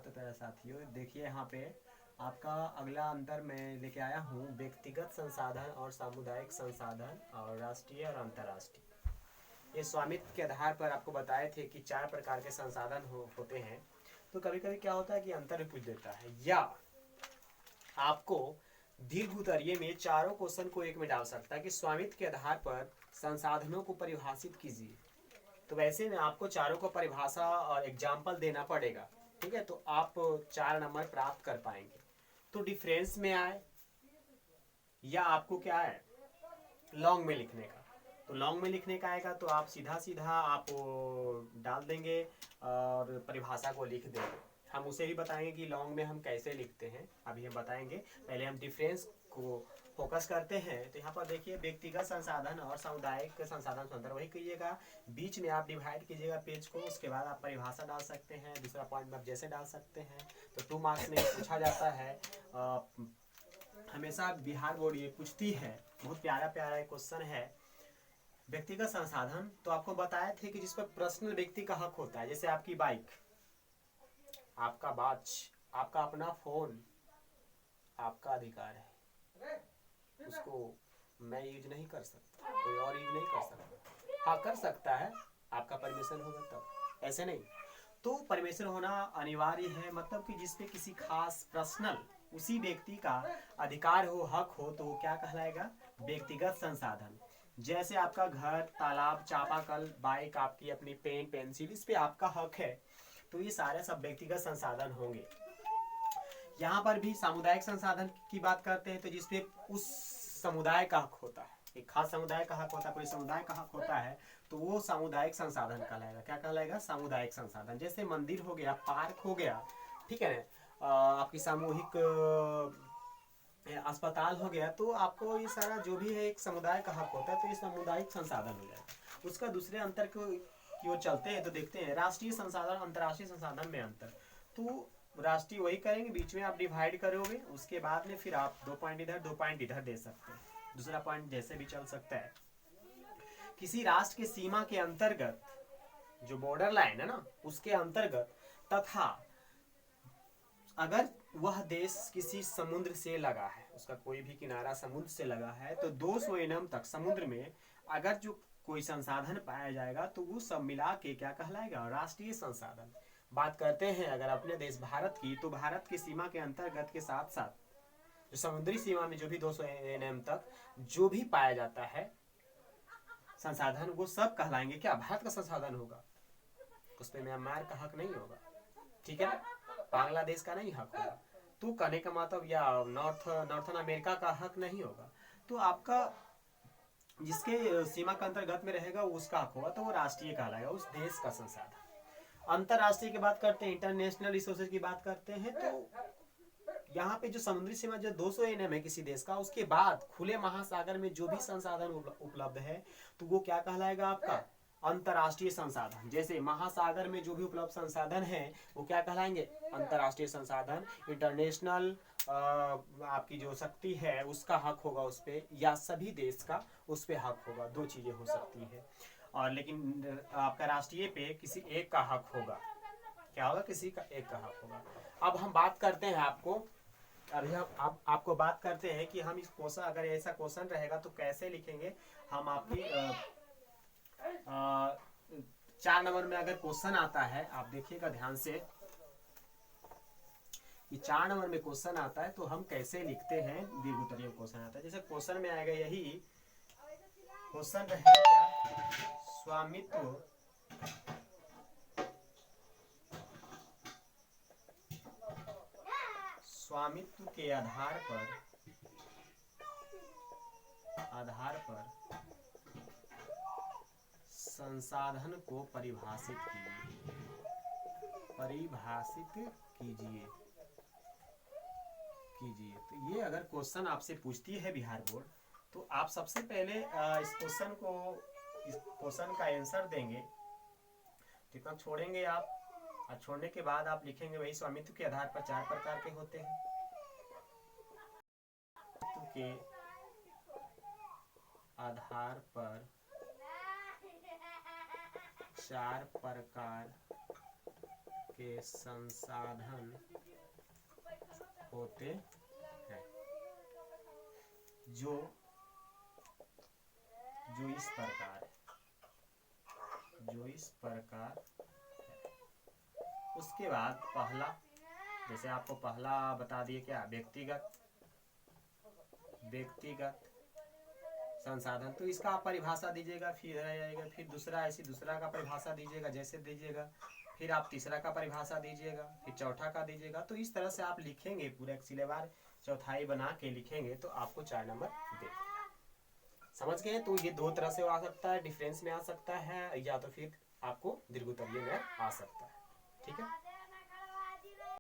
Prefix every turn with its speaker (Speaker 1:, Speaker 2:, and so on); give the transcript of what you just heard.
Speaker 1: तो साथियों देखिए यहाँ पे आपका अगला अंतर मैं लेके आया हूँ व्यक्तिगत संसाधन और सामुदायिक संसाधन और राष्ट्रीय और अंतर्राष्ट्रीय। ये स्वामित्व के आधार पर आपको बताए थे कि 4 प्रकार के संसाधन होते हैं। तो कभी कभी क्या होता है कि अंतर भी पूछ देता है या आपको दीर्घ उत्तरीय में चारों क्वेश्चन को एक में डाल सकता है कि स्वामित्व के आधार पर संसाधनों को परिभाषित कीजिए। तो वैसे में आपको चारों को परिभाषा और एग्जाम्पल देना पड़ेगा, ठीक है। तो आप 4 नंबर प्राप्त कर पाएंगे। तो डिफरेंस में आए या आपको क्या है लॉन्ग में लिखने का, तो लॉन्ग में लिखने का आएगा तो आप सीधा सीधा आप डाल देंगे और परिभाषा को लिख देंगे। हम उसे भी बताएंगे कि लॉन्ग में हम कैसे लिखते हैं, अभी हम बताएंगे। पहले हम डिफरेंस को फोकस करते हैं। तो यहाँ पर देखिए व्यक्तिगत संसाधन और सामुदायिक संसाधन को अंतर वही कीजिएगा, बीच में आप डिवाइड कीजिएगा पेज को, उसके बाद आप परिभाषा डाल सकते हैं। दूसरा पॉइंट में आप जैसे डाल सकते हैं। तो 2 मार्क्स में पूछा जाता है, हमेशा बिहार बोर्ड ये पूछती है। बहुत प्यारा प्यारा क्वेश्चन है। व्यक्तिगत संसाधन तो आपको बताए थे कि जिस पर पर्सनल व्यक्ति का हक होता है, जैसे आपकी बाइक, आपका वॉच, आपका अपना फोन आपका अधिकार है, उसको मैं यूज नहीं कर सकता, कोई और यूज नहीं कर सकता। हाँ कर सकता है, आपका परमिशन होगा तब, ऐसे नहीं। तो परमिशन होना अनिवार्य है, मतलब कि जिसपे किसी खास पर्सनल उसी व्यक्ति का अधिकार हो, हक हो, तो वो क्या कहलाएगा व्यक्तिगत संसाधन। जैसे आपका घर, तालाब, चापाकल, बाइक, आपकी अपनी पेन, पेंसिल, इस पे आपका हक है। तो ये सारे सब व्यक्तिगत संसाधन होंगे। यहाँ पर भी सामुदायिक संसाधन की बात करते हैं, तो जिसपे उस समुदाय का हक होता है, एक खास समुदाय का हक होता है, पूरे समुदाय का हक होता है, तो वो सामुदायिक संसाधन कहलाएगा। क्या कहलाएगा? सामुदायिक संसाधन। जैसे मंदिर हो गया, पार्क हो गया, ठीक है, आपकी सामूहिक अस्पताल हो गया, तो आपको ये सारा जो भी है एक समुदाय का हक होता है, तो ये सामुदायिक संसाधन हो जाएगा। उसका दूसरे अंतर की ओर चलते हैं तो देखते हैं राष्ट्रीय संसाधन अंतर्राष्ट्रीय संसाधन में अंतर। तो राष्ट्रीय वही करेंगे, बीच में आप डिवाइड करोगे, उसके बाद में फिर आप 2 पॉइंट इधर 2 पॉइंट इधर दे सकते हैं। दूसरा पॉइंट जैसे भी चल सकता है। किसी राष्ट्र की सीमा के अंतर्गत, जो बॉर्डर लाइन है ना, उसके अंतर्गत तथा अगर वह देश किसी समुद्र से लगा है, उसका कोई भी किनारा समुद्र से लगा है, तो 200 एनएम तक समुद्र में अगर जो कोई संसाधन पाया जाएगा तो वो सब मिला के क्या कहलाएगा? राष्ट्रीय संसाधन। बात करते हैं अगर अपने देश भारत की, तो भारत की सीमा के अंतर्गत के साथ साथ जो समुद्री सीमा में जो भी 200 एनएम तक जो भी पाया जाता है संसाधन, वो सब कहलाएंगे क्या? भारत का संसाधन होगा। उस पर म्यांमार का हक नहीं होगा, ठीक है, बांग्लादेश का नहीं हक होगा। तो कहने का मतलब, या नॉर्थन अमेरिका का हक नहीं होगा। तो आपका जिसके सीमा के अंतर्गत में रहेगा उसका हक होगा, तो वो राष्ट्रीय कहलाएगा, उस देश का संसाधन। अंतरराष्ट्रीय की बात करते हैं, इंटरनेशनल रिसोर्सेज की बात करते हैं, तो यहाँ पे जो समुद्री सीमा जो 200 एनएम है किसी देश का, उसके बाद खुले महासागर में जो भी संसाधन उपलब्ध है, तो वो क्या कहलाएगा? आपका अंतरराष्ट्रीय संसाधन। जैसे महासागर में जो भी उपलब्ध संसाधन है वो क्या कहलाएंगे? अंतरराष्ट्रीय संसाधन। इंटरनेशनल आपकी जो शक्ति है उसका हक होगा उस पर, या सभी देश का उस पर हक होगा। 2 चीजें हो सकती है। और लेकिन आपका राष्ट्रीय पे किसी एक का हक होगा। क्या होगा? किसी का एक का हक होगा। अब हम बात करते हैं अभी हम आपको बात करते हैं कि हम इस क्वेश्चन, अगर ऐसा क्वेश्चन रहेगा तो कैसे लिखेंगे हम। आपकी 4 नंबर में अगर क्वेश्चन आता है, आप देखिएगा ध्यान से कि 4 नंबर में क्वेश्चन आता है तो हम कैसे लिखते हैं। दीर्घ उत्तरीय क्वेश्चन आता है, जैसे क्वेश्चन में आएगा, यही क्वेश्चन रहेगा क्या? स्वामित्व के आधार पर संसाधन को परिभाषित कीजिए। तो ये अगर क्वेश्चन आपसे पूछती है बिहार बोर्ड, तो आप सबसे पहले इस क्वेश्चन का आंसर देंगे, जितना छोड़ेंगे आप, और छोड़ने के बाद आप लिखेंगे वही स्वामित्व के आधार पर 4 प्रकार के होते हैं। के आधार पर 4 प्रकार के संसाधन होते हैं जो इस प्रकार है। उसके बाद पहला, जैसे आपको पहला बता दिए क्या, व्यक्तिगत संसाधन, तो इसका आप परिभाषा दीजिएगा, फिर रह जाएगा, फिर दूसरा ऐसी दूसरा का परिभाषा दीजिएगा जैसे दीजिएगा, फिर आप तीसरा का परिभाषा दीजिएगा, फिर चौथा का दीजिएगा। तो इस तरह से आप लिखेंगे, पूरा एक सिलेबार चौथाई बना के लिखेंगे तो आपको 4 नंबर दे। समझ गए? तो ये 2 तरह से आ सकता है, डिफरेंस में आ सकता है, या तो फिर आपको दीर्घोत्तरीय में आ सकता है। ठीक है।